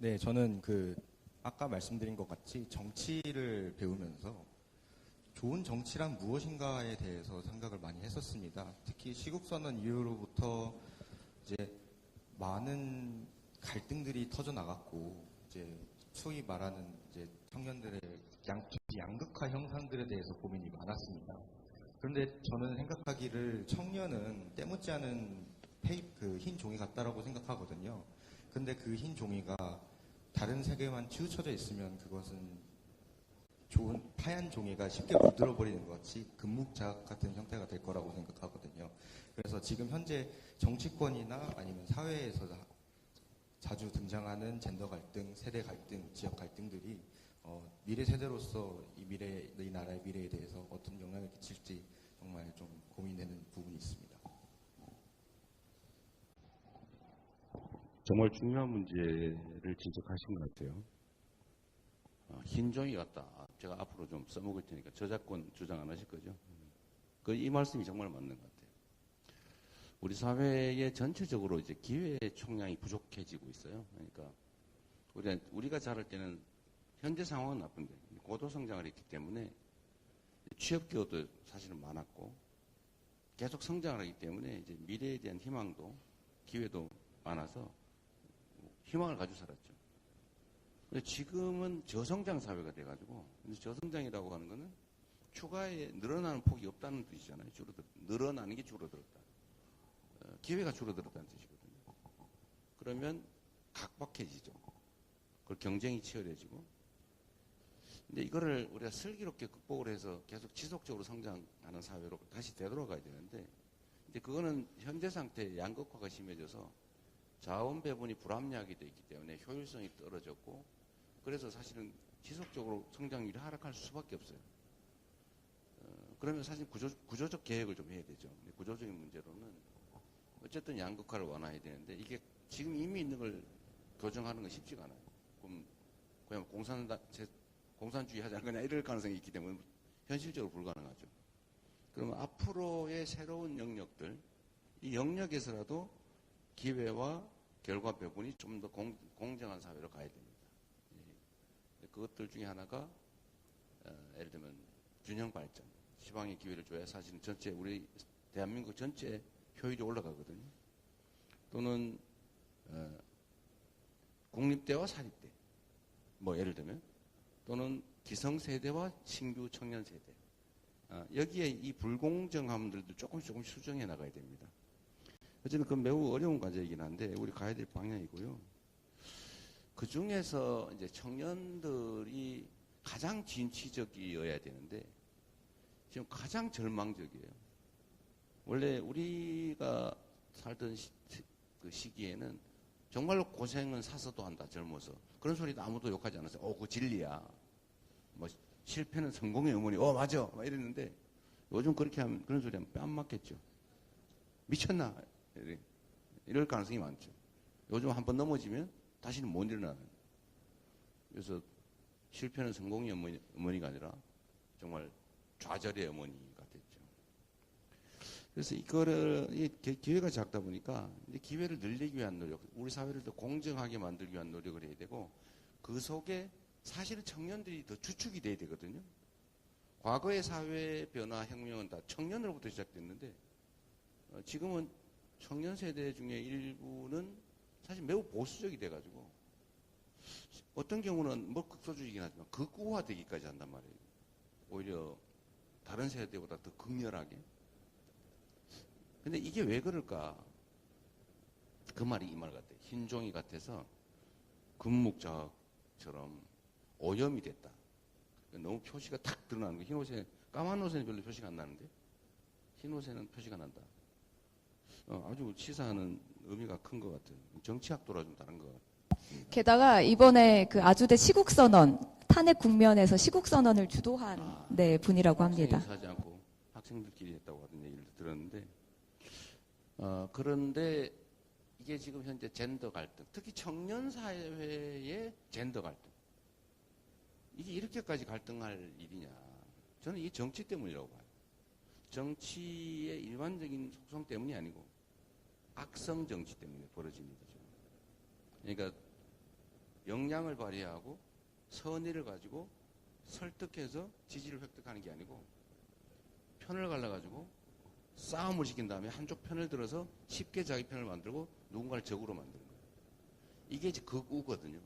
네, 저는 아까 말씀드린 것 같이 정치를 배우면서 좋은 정치란 무엇인가에 대해서 생각을 많이 했었습니다. 특히 시국선언 이후로부터 이제 많은 갈등들이 터져 나갔고, 이제 소위 말하는 이제 청년들의 양극화 형상들에 대해서 고민이 많았습니다. 그런데 저는 생각하기를 청년은 때묻지 않은 흰 종이 같다라고 생각하거든요. 근데 그 흰 종이가 다른 세계만 치우쳐져 있으면 그것은 좋은 파얀 종이가 쉽게 물들어버리는 것 같이 금묵자학 같은 형태가 될 거라고 생각하거든요. 그래서 지금 현재 정치권이나 아니면 사회에서 자주 등장하는 젠더 갈등, 세대 갈등, 지역 갈등들이 미래 세대로서 이 나라의 미래에 대해서 어떤 영향을 끼칠지 정말 좀 고민되는 부분이 있습니다. 정말 중요한 문제를 지적하신 것 같아요. 흰종이 같다. 제가 앞으로 좀 써먹을 테니까 저작권 주장 안 하실 거죠? 이 말씀이 정말 맞는 것 같아요. 우리 사회에 전체적으로 이제 기회 총량이 부족해지고 있어요. 그러니까 우리가 자랄 때는 현재 상황은 나쁜데 고도 성장을 했기 때문에 취업 기회도 사실은 많았고 계속 성장을 하기 때문에 이제 미래에 대한 희망도 기회도 많아서 희망을 가지고 살았죠. 근데 지금은 저성장 사회가 돼가지고, 근데 저성장이라고 하는 거는 추가에 늘어나는 폭이 없다는 뜻이잖아요. 늘어나는 게 줄어들었다. 기회가 줄어들었다는 뜻이거든요. 그러면 각박해지죠. 그리고 경쟁이 치열해지고. 근데 이거를 우리가 슬기롭게 극복을 해서 계속 지속적으로 성장하는 사회로 다시 되돌아가야 되는데, 이제 그거는 현재 상태의 양극화가 심해져서 자원 배분이 불합리하게 되어 있기 때문에 효율성이 떨어졌고, 그래서 사실은 지속적으로 성장률이 하락할 수밖에 없어요. 그러면 사실 구조적 계획을 좀 해야 되죠. 구조적인 문제로는 어쨌든 양극화를 완화해야 되는데 이게 지금 이미 있는 걸 교정하는 건 쉽지가 않아요. 그럼 그냥 공산주의 하자는 거냐 이럴 가능성이 있기 때문에 현실적으로 불가능하죠. 그러면 앞으로의 새로운 영역들, 이 영역에서라도 기회와 결과 배분이 좀 더 공정한 사회로 가야 됩니다. 그것들 중에 하나가 예를 들면 균형 발전, 시방의 기회를 줘야 사실은 우리 대한민국 전체 효율이 올라가거든요. 또는 국립대와 사립대, 예를 들면 또는 기성세대와 신규 청년세대, 여기에 이 불공정함들도 조금씩 수정해 나가야 됩니다. 어쨌든 그 매우 어려운 과제이긴 한데 우리 가야 될 방향이고요. 그 중에서 이제 청년들이 가장 진취적이어야 되는데 지금 가장 절망적이에요. 원래 우리가 살던 그 시기에는 정말로 고생은 사서도 한다, 젊어서. 그런 소리도 아무도 욕하지 않았어요. 그거 진리야. 실패는 성공의 어머니. 맞아. 이랬는데 요즘 그렇게 하면, 그런 소리 하면 뺨 맞겠죠. 미쳤나? 이럴 가능성이 많죠. 요즘 한번 넘어지면 다시는 못 일어나는. 그래서 실패는 성공의 어머니가 아니라 정말 좌절의 어머니가 됐죠. 그래서 기회가 작다 보니까 기회를 늘리기 위한 노력, 우리 사회를 더 공정하게 만들기 위한 노력을 해야 되고, 그 속에 사실은 청년들이 더 주축이 돼야 되거든요. 과거의 사회 변화 혁명은 다 청년으로부터 시작됐는데 지금은 청년 세대 중에 일부는 사실 매우 보수적이 돼가지고 어떤 경우는 극소주의이긴 하지만 극우화되기까지 한단 말이에요. 오히려 다른 세대보다 더 극렬하게. 근데 이게 왜 그럴까? 그 말이 이 말 같아요. 흰종이 같아서 금묵자처럼 오염이 됐다. 너무 표시가 탁 드러나는 거. 흰 옷에, 까만 옷에는 별로 표시가 안 나는데 흰 옷에는 표시가 난다. 아주 시사하는 의미가 큰 것 같아요. 정치학도라 좀 다른 것 같아요. 게다가 이번에 그 아주대 시국선언, 탄핵 국면에서 시국선언을 주도한 분이라고 합니다. 하지 않고 학생들끼리 했다고 하던 얘기를 들었는데, 그런데 이게 지금 현재 젠더 갈등, 특히 청년 사회의 젠더 갈등, 이게 이렇게까지 갈등할 일이냐? 저는 이게 정치 때문이라고 봐요. 정치의 일반적인 속성 때문이 아니고 악성 정치 때문에 벌어진 일이죠. 그러니까 역량을 발휘하고 선의를 가지고 설득해서 지지를 획득하는 게 아니고 편을 갈라가지고 싸움을 시킨 다음에 한쪽 편을 들어서 쉽게 자기 편을 만들고 누군가를 적으로 만드는 거예요. 이게 이제 극우거든요.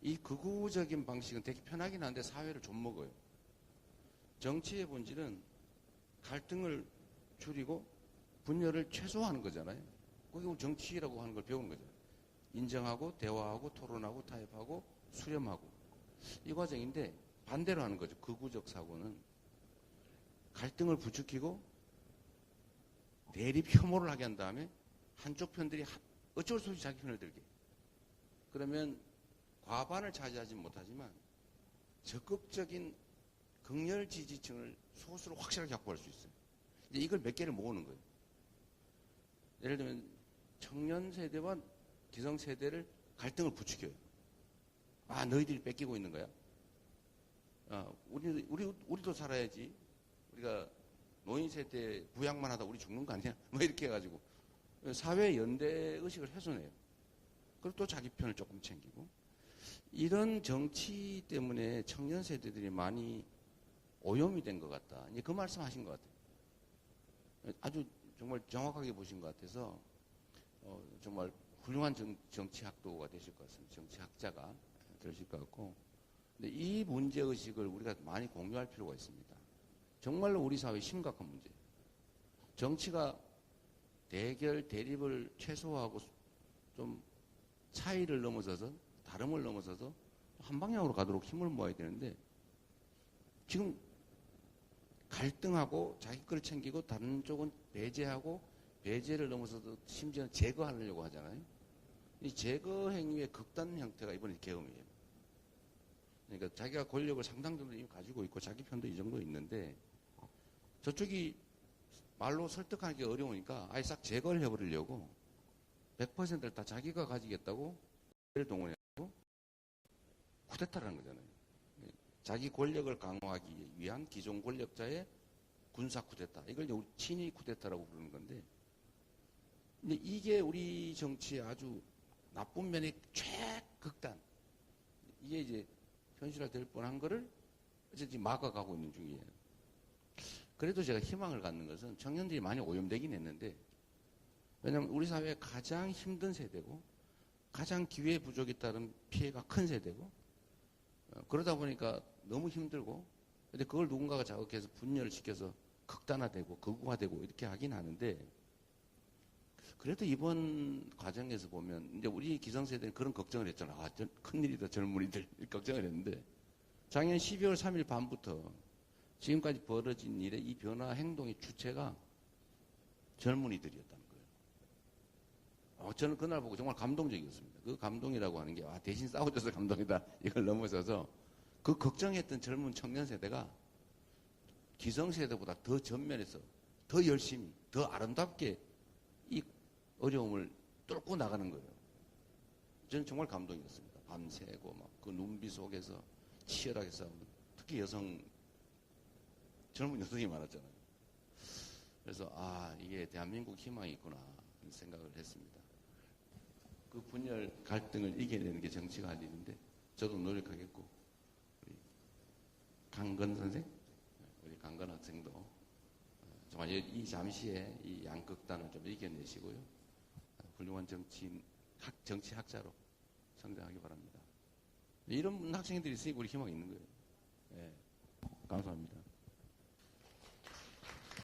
이 극우적인 방식은 되게 편하긴 한데 사회를 좀 먹어요. 정치의 본질은 갈등을 줄이고 분열을 최소화하는 거잖아요. 그게 우리 정치라고 하는 걸 배우는 거죠. 인정하고 대화하고 토론하고 타협하고 수렴하고 이 과정인데 반대로 하는 거죠. 극우적 사고는 갈등을 부추기고 대립 혐오를 하게 한 다음에 한쪽 편들이 어쩔 수 없이 자기 편을 들게. 그러면 과반을 차지하지 못하지만 적극적인 극렬 지지층을 소수로 확실하게 확보할 수 있어요. 이제 이걸 몇 개를 모으는 거예요. 예를 들면 청년 세대와 기성 세대를 갈등을 부추겨요. 아, 너희들이 뺏기고 있는 거야? 우리도 살아야지. 우리가 노인 세대 부양만 하다 우리 죽는 거 아니야? 뭐 이렇게 해가지고 사회 연대 의식을 훼손해요. 그리고 또 자기 편을 조금 챙기고 이런 정치 때문에 청년 세대들이 많이 오염이 된 것 같다. 이제 그 말씀하신 것 같아요. 아주 정말 정확하게 보신 것 같아서 정말 훌륭한 정치학도가 되실 것 같습니다. 정치학자가 되실 것 같고, 근데 이 문제 의식을 우리가 많이 공유할 필요가 있습니다. 정말로 우리 사회 심각한 문제예요. 정치가 대결, 대립을 최소화하고 좀 차이를 넘어서서 다름을 넘어서서 한 방향으로 가도록 힘을 모아야 되는데 지금 갈등하고 자기 걸 챙기고 다른 쪽은 배제하고 배제를 넘어서도 심지어는 제거하려고 하잖아요. 이 제거 행위의 극단 형태가 이번에 계엄이에요. 그러니까 자기가 권력을 상당 정도 이미 가지고 있고 자기 편도 이 정도 있는데 저쪽이 말로 설득하기 어려우니까 아예 싹 제거를 해버리려고 100%를 다 자기가 가지겠다고 를 동원해고 쿠데타를 하는 거잖아요. 자기 권력을 강화하기 위한 기존 권력자의 군사 쿠데타. 이걸 우리 친위 쿠데타라고 부르는 건데 근데 이게 우리 정치의 아주 나쁜 면의 최극단. 이게 이제 현실화 될 뻔한 거를 어쨌든 막아가고 있는 중이에요. 그래도 제가 희망을 갖는 것은 청년들이 많이 오염되긴 했는데 왜냐하면 우리 사회의 가장 힘든 세대고 가장 기회 부족에 따른 피해가 큰 세대고 그러다 보니까 너무 힘들고 근데 그걸 누군가가 자극해서 분열을 시켜서 극단화되고 극우화되고 이렇게 하긴 하는데 그래도 이번 과정에서 보면 이제 우리 기성세대는 그런 걱정을 했잖아. 아, 큰일이다 젊은이들 이렇게 걱정을 했는데 작년 12월 3일 밤부터 지금까지 벌어진 일의 이 변화 행동의 주체가 젊은이들이었다는 거예요. 저는 그날 보고 정말 감동적이었습니다. 그 감동이라고 하는 게 대신 싸워줘서 감동이다 이걸 넘어서서 그 걱정했던 젊은 청년 세대가 기성세대보다 더 전면에서 더 열심히 더 아름답게 이 어려움을 뚫고 나가는 거예요. 저는 정말 감동이었습니다. 밤새고 막 그 눈비 속에서 치열하게 싸우는 특히 젊은 여성이 많았잖아요. 그래서 이게 대한민국 희망이 있구나 생각을 했습니다. 그 분열 갈등을 이겨내는 게 정치가 할 일인데 저도 노력하겠고 우리 강건 선생, 우리 강건 학생도 정말 이 잠시에 이 양극단을 좀 이겨내시고요. 훌륭한 정치학자로 성장하기 바랍니다. 이런 학생들이 있으니까 우리 희망이 있는 거예요. 예.